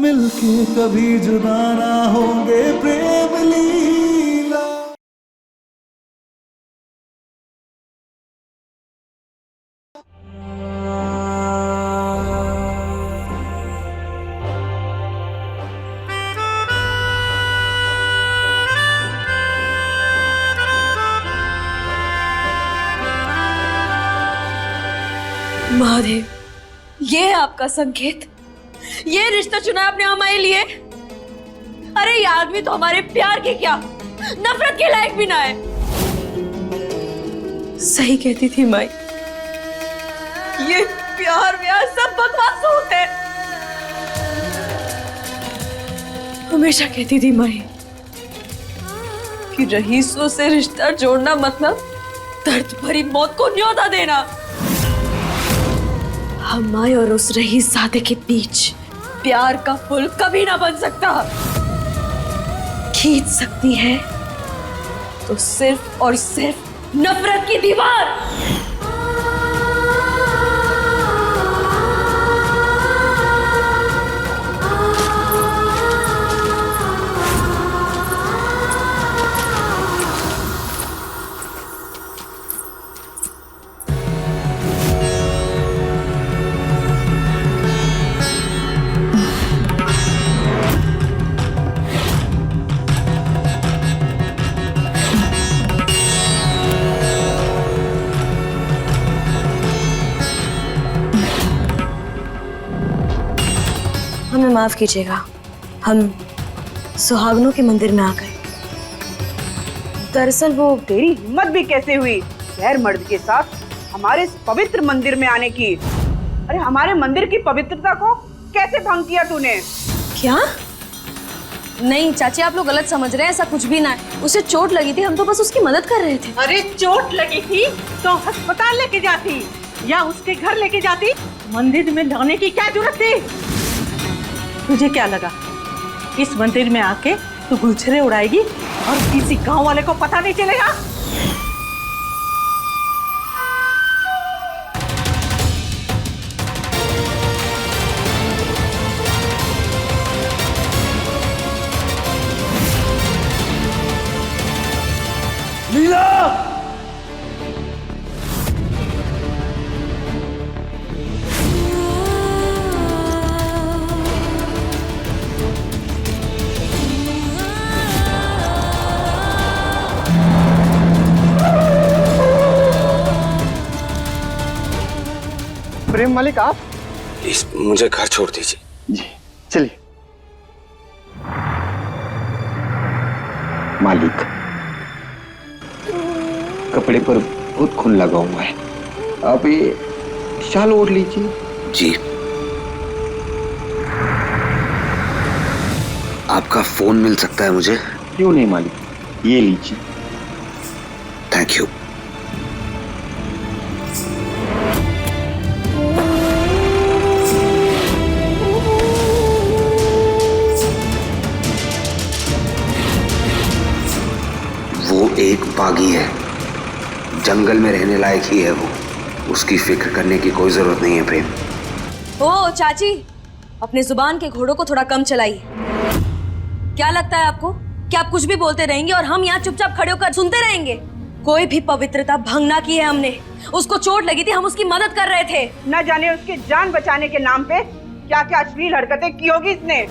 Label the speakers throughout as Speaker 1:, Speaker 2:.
Speaker 1: मिलके कभी जुदा ना होंगे प्रेम लीला।
Speaker 2: महादेव, ये है आपका संकेत? ये रिश्ता चुना आपने हमारे लिए? अरे ये आदमी तो हमारे प्यार के क्या नफरत के लायक भी ना है। सही कहती थी माई, ये प्यार व्यार सब बकवास होते हैं। हमेशा कहती थी माई कि रईसों से रिश्ता जोड़ना मतलब दर्द भरी मौत को न्योता देना। हमारे और उस रईसजादे के बीच प्यार का पुल कभी ना बन सकता। खींच सकती है तो सिर्फ और सिर्फ नफरत की दीवार। हमें माफ कीजिएगा, हम सुहागनों के मंदिर में आ गए।
Speaker 3: दरअसल वो तेरी हिम्मत भी कैसे हुई गैर मर्द के साथ हमारे इस पवित्र मंदिर में आने की? अरे हमारे मंदिर की पवित्रता को कैसे भंग किया तूने?
Speaker 2: क्या? नहीं चाची, आप लोग गलत समझ रहे हैं, ऐसा कुछ भी ना है। उसे चोट लगी थी, हम तो बस उसकी मदद कर रहे थे।
Speaker 3: अरे चोट लगी थी तो अस्पताल लेके जाती या उसके घर लेके जाती, मंदिर में लाने की क्या जरूरत थी? तुझे क्या लगा इस मंदिर में आके तू गुलछरे उड़ाएगी और किसी गांव वाले को पता नहीं चलेगा?
Speaker 1: लीला!
Speaker 4: प्रेम मालिक आप?
Speaker 5: प्लीज मुझे घर छोड़ दीजिए।
Speaker 4: जी चलिए। मालिक, कपड़े पर बहुत खून लगा हुआ है, आप ये शाल ओढ़ लीजिए।
Speaker 5: जी। आपका फोन मिल सकता है मुझे?
Speaker 4: क्यों नहीं मालिक, ये लीजिए।
Speaker 5: Thank you. वो एक बागी है, जंगल में रहने लायक ही है वो। उसकी फिक्र करने की कोई जरूरत नहीं है प्रेम।
Speaker 2: ओ चाची, अपने जुबान के घोड़ों को थोड़ा कम चलाइए। क्या लगता है आपको कि आप कुछ भी बोलते रहेंगे और हम यहाँ चुपचाप खड़े होकर सुनते रहेंगे? कोई भी पवित्रता भंग ना की है हमने। उसको चोट लगी थी, हम उसकी मदद कर रहे थे।
Speaker 3: न जाने उसकी जान बचाने के नाम पे क्या क्या अश्लील हरकतें की होगी इसने।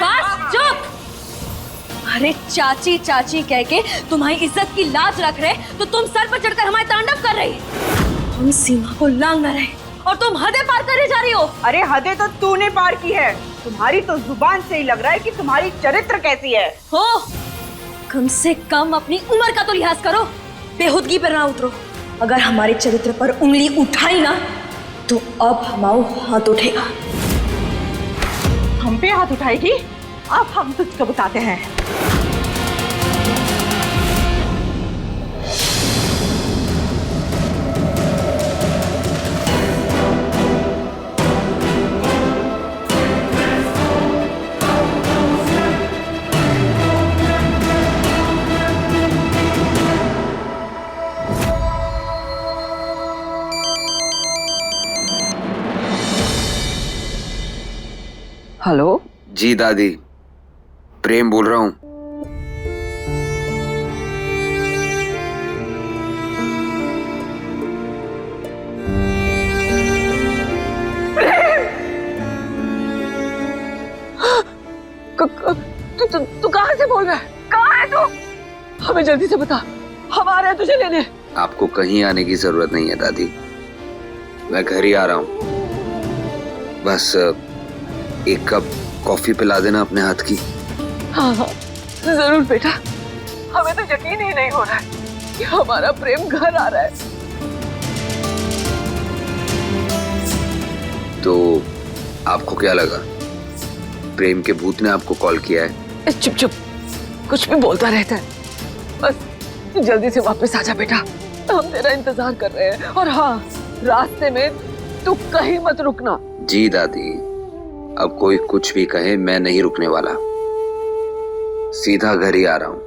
Speaker 2: बस चुप। अरे चाची चाची कह के तुम्हारी इज्जत की लाज रख रहे तो तुम सर पर चढ़कर हमारे तांडव कर रही। हम सीमा को लांग न रहे और तुम हदें पार करे जा रही हो।
Speaker 3: अरे हदें तो तूने पार की है। तुम्हारी तो जुबान से ही लग रहा है कि तुम्हारी चरित्र कैसी है।
Speaker 2: हो, कम से कम अपनी उम्र का तो लिहाज करो, बेहुदगी पर ना उतरो। अगर हमारे चरित्र पर उंगली उठाई ना तो अब हमारा हाथ उठेगा।
Speaker 3: हम पे हाथ उठाएगी? अब हम तुझको बताते हैं।
Speaker 6: हेलो।
Speaker 5: जी दादी, प्रेम बोल रहा हूँ।
Speaker 6: तू कहाँ से बोल रहा है? कहाँ है तू? हमें जल्दी से बता, हम आ रहे हैं तुझे लेने।
Speaker 5: आपको कहीं आने की जरूरत नहीं है दादी, मैं घर ही आ रहा हूँ। बस एक कप कॉफी पिला देना अपने हाथ की।
Speaker 6: हाँ हाँ जरूर बेटा, हमें तो यकीन ही नहीं हो रहा है कि हमारा प्रेम घर आ रहा है।
Speaker 5: तो आपको क्या लगा, प्रेम के भूत ने आपको कॉल किया है?
Speaker 6: चुप चुप, कुछ भी बोलता रहता है। बस तू जल्दी से वापस आ जा बेटा, हम तेरा इंतजार कर रहे हैं। और हाँ, रास्ते में तू कहीं मत रुकना।
Speaker 5: जी दादी, अब कोई कुछ भी कहे मैं नहीं रुकने वाला, सीधा घर ही आ रहा हूँ।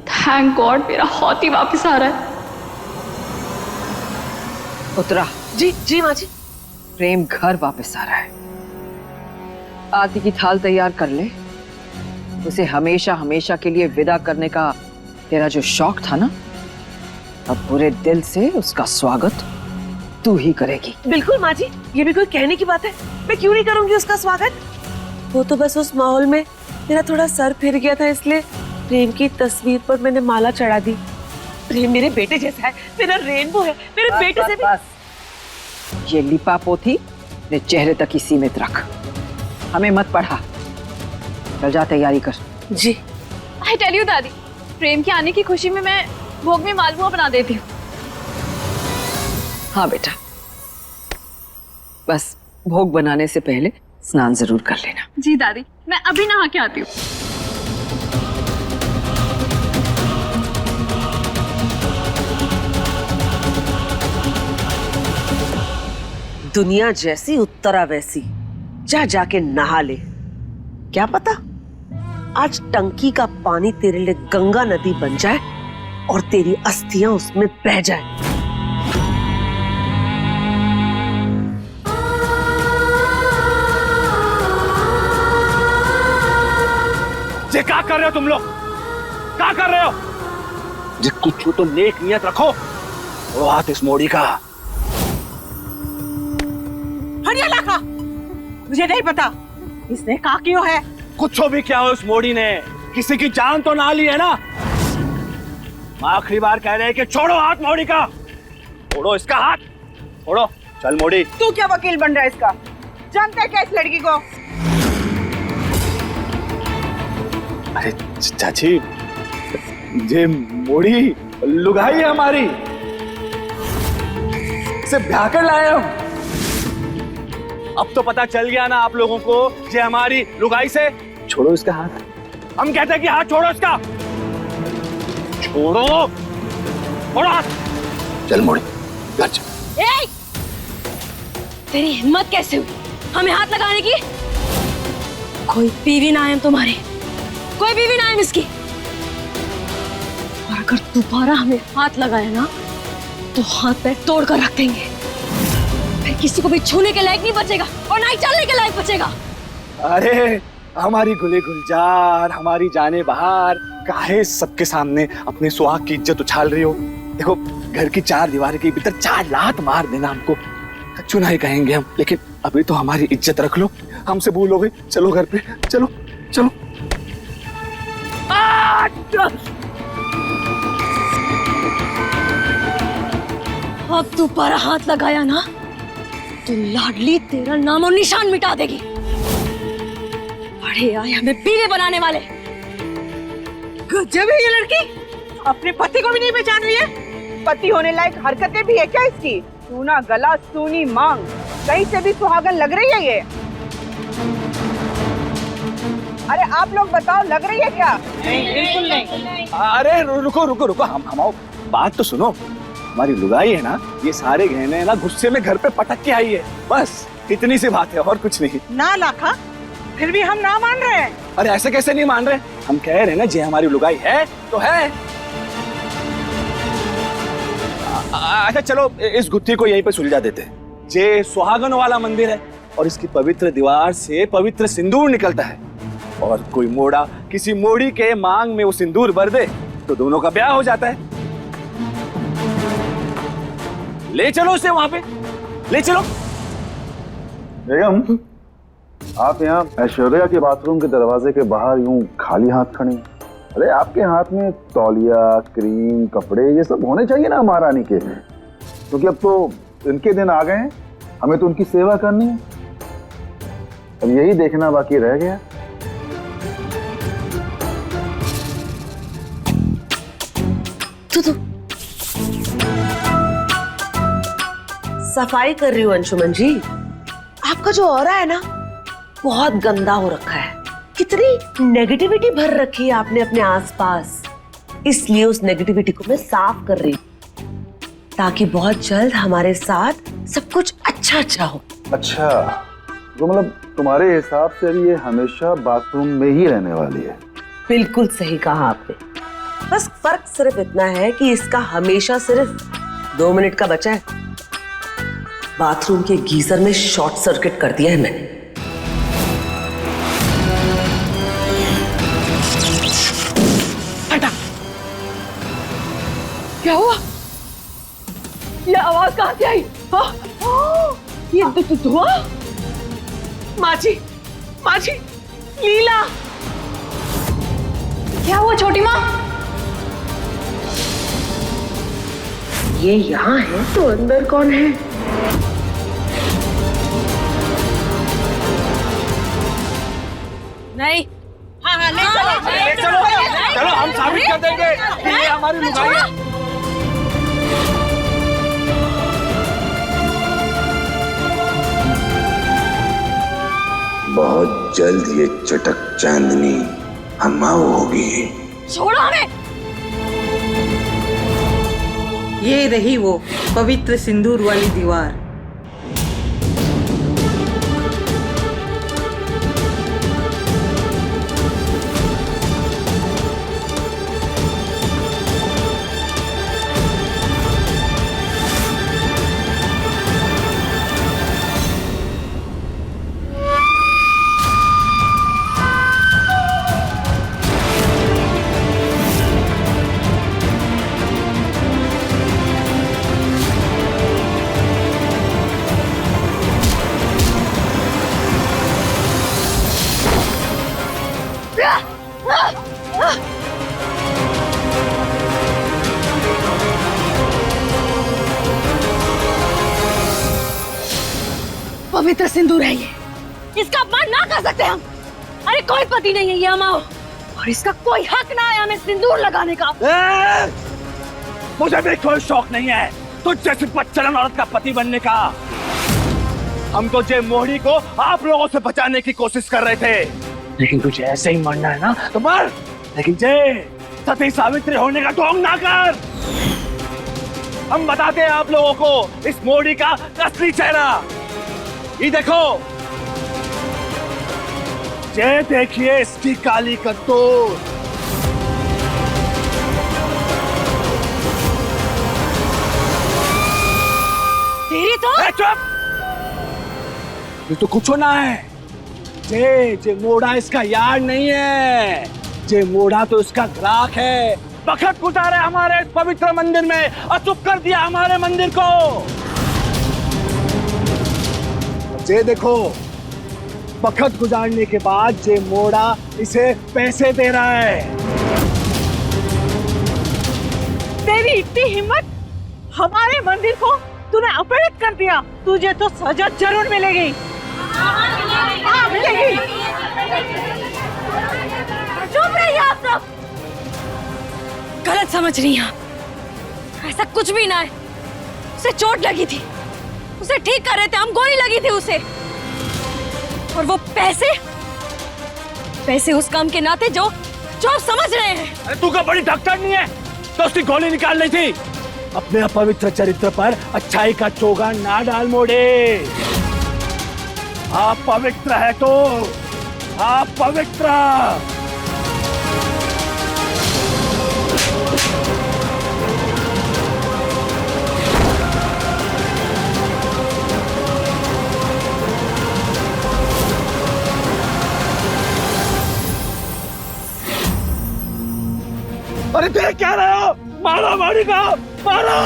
Speaker 7: थैंक गॉड मेरा हौती वापस आ रहा है।
Speaker 6: उतरा। जी जी माँ जी। प्रेम घर वापस आ रहा है। आरती की थाल तैयार कर ले। उसे हमेशा हमेशा के लिए विदा करने का तेरा जो शौक था ना, अब पूरे दिल से उसका स्वागत तू ही करेगी।
Speaker 3: बिल्कुल माँ जी, ये भी कोई कहने की बात है? मैं क्यों नहीं करूंगी उसका स्वागत? वो तो बस उस माहौल में मेरा थोड़ा सर फिर गया था, इसलिए प्रेम की तस्वीर पर मैंने माला चढ़ा दी। प्रेम मेरे बेटे जैसा है, मेरा रेनबो है, मेरे बेटे से भी।
Speaker 6: ये लिपा पोथी अपने चेहरे तक ही सीमित रख, हमें मत पढ़ा। चल जा तैयारी कर।
Speaker 3: जी।
Speaker 7: आई टेल यू दादी, प्रेम के आने की खुशी में मैं भोग में मालपुआ बना देती हूँ।
Speaker 6: हाँ बेटा, बस भोग बनाने से पहले स्नान जरूर कर लेना।
Speaker 7: जी दादी, मैं अभी नहा के आती हूँ।
Speaker 3: दुनिया जैसी उत्तरा वैसी, जा जाके नहा ले। क्या पता आज टंकी का पानी तेरे लिए गंगा नदी बन जाए और तेरी अस्थियां उसमें बह जाए।
Speaker 8: ये क्या कर रहे हो तुम लोग? क्या कर रहे हो? जे कुछ तो नेक नियत रखो। वो हाथ इस मोड़ी का।
Speaker 3: हरिया लाखा, मुझे नहीं पता इसने कहा क्यों है।
Speaker 8: कुछ भी क्या हो, उस मोड़ी ने किसी की जान तो ना ली है ना? आखिरी बार कह रहे हैं कि छोड़ो हाथ मोड़ी का। छोड़ो इसका हाथ, छोड़ो। चल मोड़ी।
Speaker 3: तू क्या वकील बन रहा है इसका? जानता है क्या इस लड़की को?
Speaker 8: अरे चाची, ये मोड़ी लुगाई है हमारी, इसे ब्याह कर लाए हम। अब तो पता चल गया ना आप लोगों को, ये हमारी लुगाई से। छोड़ो इसका हाथ। हम कहते हैं कि हाथ छोड़ो इसका। छोड़ो, छोड़ो हाथ। चल मोड़ी, घर चल।
Speaker 2: ए! तेरी हिम्मत कैसे हुई हमें हाथ लगाने की? कोई बीवी ना है तुम्हारी, कोई बीवी ना है इसकी। और अगर दोबारा हमें हाथ लगाया ना तो हाथ पैर तोड़ कर रख देंगे, फिर किसी को भी छूने के लायक नहीं बचेगा और ना ही चलने के लायक बचेगा।
Speaker 8: अरे हमारी गुले गुलजार, हमारी जाने बाहर, काहे सबके सामने अपने सुहाग की इज्जत उछाल रही हो? देखो, घर की चार दीवार के भीतर चार लात मार देना हमको चुनाई कहेंगे हम, लेकिन अभी तो हमारी इज्जत रख लो। हमसे भूलोगे? चलो घर पे, चलो चलो।
Speaker 2: अब दोबारा हाथ लगाया ना तो लाडली तेरा नाम और निशान मिटा देगी। बड़े आए हमें बीवी बनाने वाले।
Speaker 3: गजब है ये लड़की, अपने पति को भी नहीं पहचान रही है। पति होने लायक हरकतें भी है क्या इसकी? सूना गला, सूनी मांग, कहीं से भी सुहागन लग रही है ये। अरे आप लोग बताओ, लग रही है क्या? नहीं, बिल्कुल नहीं।
Speaker 8: अरे रुको रुको रुको, हम आओ, बात तो सुनो। हमारी लुगाई है ना, ये सारे गहने है ना, गुस्से में घर पे पटक के आई है, बस इतनी सी बात है और कुछ नहीं।
Speaker 3: ना लाखा, फिर भी हम ना मान रहे हैं।
Speaker 8: अरे ऐसे कैसे नहीं मान रहे? हम कह रहे हैं ना, जे हमारी लुगाई है तो है। अच्छा चलो, इस गुत्थी को यहीं पे सुलझा देते हैं। ये सुहागन वाला मंदिर है और इसकी पवित्र दीवार से पवित्र सिंदूर निकलता है, और कोई मोड़ा किसी मोड़ी के मांग में वो सिंदूर भर दे तो दोनों का ब्याह हो जाता है। ले चलो उसे वहां पे, ले चलो।
Speaker 1: बेगम, आप यहाँ ऐश्वर्या के बाथरूम के दरवाजे के बाहर यूं खाली हाथ खड़े हैं। अरे आपके हाथ में तौलिया, क्रीम, कपड़े ये सब होने चाहिए ना महारानी के, क्योंकि अब तो इनके दिन आ गए हैं, हमें तो उनकी सेवा करनी है। अब यही देखना बाकी रह गया।
Speaker 9: सफाई कर रही हूँ अंशुमन जी। आपका जो ऑरा है ना बहुत गंदा हो रखा है। कितनी नेगेटिविटी भर रखी है आपने अपने आसपास, इसलिए उस नेगेटिविटी को मैं साफ कर रही हूँ ताकि बहुत जल्द हमारे साथ सब कुछ अच्छा अच्छा हो।
Speaker 1: अच्छा, तो मतलब तुम्हारे हिसाब से अभी ये हमेशा बाथरूम में ही रहने वाली है?
Speaker 9: बिल्कुल सही कहा आपने। बस फर्क सिर्फ इतना है कि इसका हमेशा सिर्फ 2 मिनट का बचा है। बाथरूम के गीजर में शॉर्ट सर्किट कर दिया है मैंने।
Speaker 6: हटा। क्या हुआ? ये आवाज कहां से आई? ये धुआं? माँ जी, लीला।
Speaker 7: क्या हुआ छोटी माँ?
Speaker 9: ये यहाँ है तो अंदर कौन है?
Speaker 2: नहीं।
Speaker 3: हाँ, ले चलो,
Speaker 8: चलो हम साबित कर देंगे कि ये हमारी लुगाई है।
Speaker 5: बहुत जल्द ये चटक चांदनी अमाओ होगी।
Speaker 2: छोड़ो हमें।
Speaker 3: ये रही वो पवित्र सिंदूर वाली दीवार।
Speaker 2: पवित्र सिंदूर है ये, इसका अपमान ना कर सकते हम। अरे कोई पति नहीं है ये अमाओ, और इसका कोई हक ना है हमें सिंदूर लगाने का।
Speaker 8: मुझे भी कोई शौक नहीं है तुझ जैसी बदचलन औरत का पति बनने का। हम तो जय मोहरी को आप लोगों से बचाने की कोशिश कर रहे थे, लेकिन तुझे ऐसे ही मरना है ना तो मर, लेकिन जय सती सावित्री होने का ढोंग ना कर। हम बताते हैं आप लोगों को इस मोहरी का असली चेहरा। ये देखो, जय देखिए इसकी काली करतूत।
Speaker 2: तेरी तो
Speaker 8: चुप, ये तो कुछ ना है। जे मोड़ा इसका यार नहीं है, जे मोड़ा तो इसका ग्राहक है। वक्त गुजारे हमारे इस पवित्र मंदिर में, अचुप कर दिया हमारे मंदिर को। जे देखो, वक्त गुजारने के बाद जे मोड़ा इसे पैसे दे रहा है।
Speaker 3: तेरी इतनी हिम्मत, हमारे मंदिर को तूने अपवित्र कर दिया। तुझे तो सजा जरूर मिलेगी। हाँ, मिलेगी।
Speaker 2: चुप रहिए आप सब, गलत समझ रही हैं आप। ऐसा कुछ भी ना है, उसे चोट लगी थी, उसे ठीक कर रहे थे हम, गोली लगी थी उसे। और वो पैसे उस काम के नाते जो आप समझ रहे हैं।
Speaker 8: अरे तू क्या बड़ी डॉक्टर नहीं है तो उसकी गोली निकाल ली थी। अपने अपवित्र चरित्र पर अच्छाई का चोगा ना डाल मोड़े। आप पवित्र है तो आप पवित्र। अरे देख क्या रहे हो? मारो मारी को, मारो।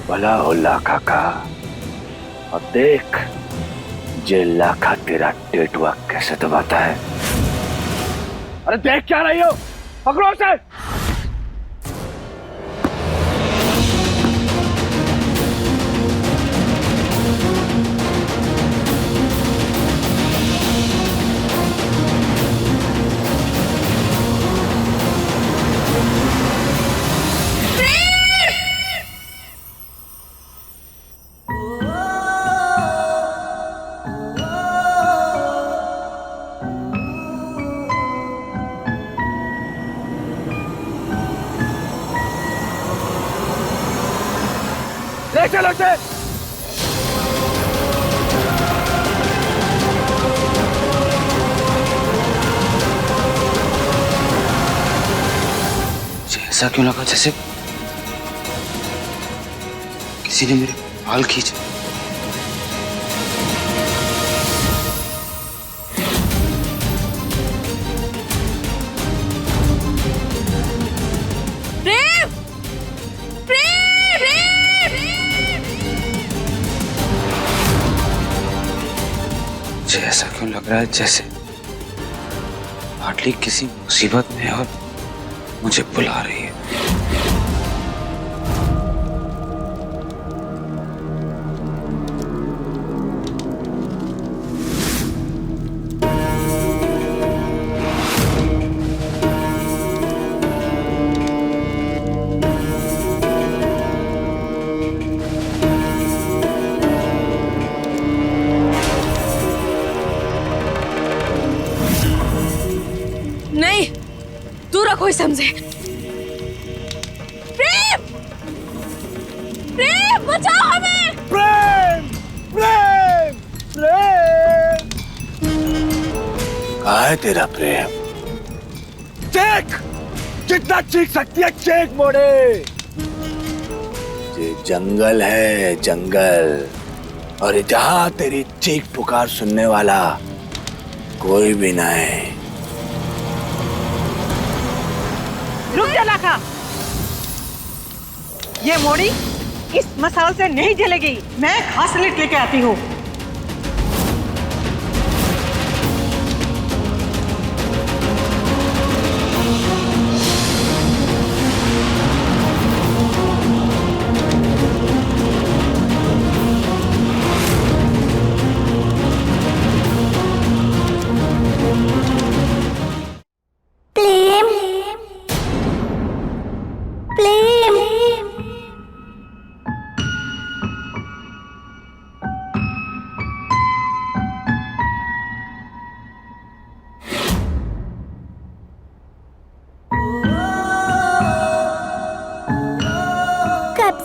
Speaker 8: भला हो लाखा का, अब देख जे लाखा तेरा टेटुआ कैसे दबाता है। अरे देख क्या रही हो? पकड़ो उसे। ले चलो से।
Speaker 5: ऐसा क्यों लगा जैसे किसी ने मेरे बाल खींचे। मुझे ऐसा क्यों लग रहा है जैसे हार्डली किसी मुसीबत में है और मुझे बुला रही है।
Speaker 2: नहीं, दूर रखो इसे हमसे। प्रेम, प्रेम बचाओ हमें।
Speaker 8: प्रेम, प्रेम, प्रेम। कहाँ है तेरा प्रेम? चेक, जितना चीख सकती है चेक मोड़े। ये जंगल है, जंगल, और जहाँ तेरी चीख पुकार सुनने वाला कोई भी ना है।
Speaker 3: रुक जा लाखा, ये मोड़ी इस मसाल से नहीं जलेगी। मैं घासलेट लेके आती हूँ।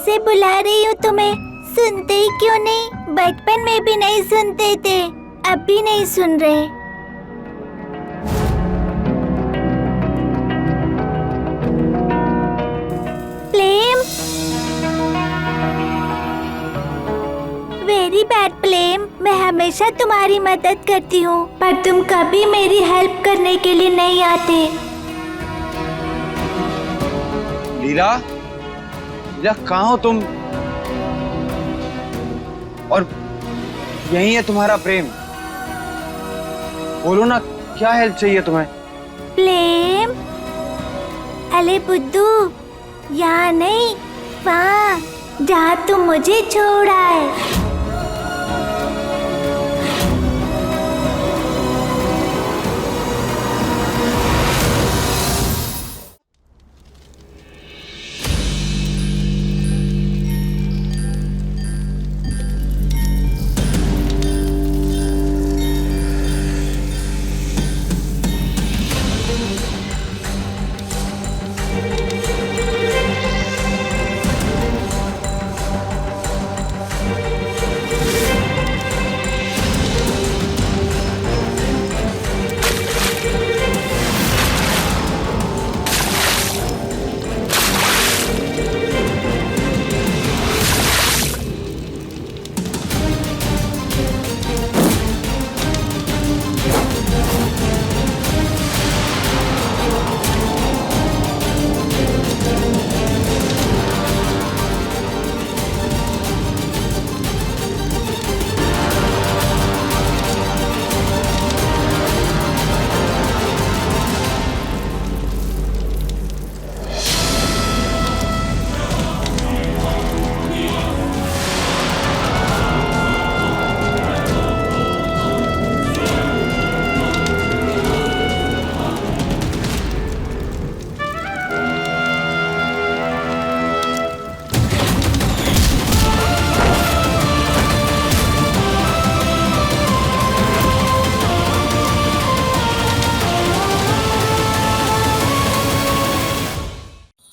Speaker 10: से बुला रही हूँ तुम्हें, सुनते ही क्यों नहीं? बचपन में भी नहीं सुनते थे, अब भी नहीं सुन रहे। प्लेम, वेरी बैड प्लेम। मैं हमेशा तुम्हारी मदद करती हूँ, पर तुम कभी मेरी हेल्प करने के लिए नहीं आते।
Speaker 5: लीला, लीला कहाँ हो तुम?
Speaker 4: और यही है तुम्हारा प्रेम। बोलो ना, क्या हेल्प चाहिए तुम्हें?
Speaker 10: प्रेम? अरे बुद्धू, यहाँ नहीं, वहाँ जहाँ तुम मुझे छोड़ा है।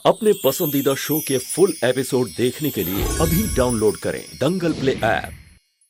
Speaker 11: अपने पसंदीदा शो के फुल एपिसोड देखने के लिए अभी डाउनलोड करें दंगल प्ले ऐप।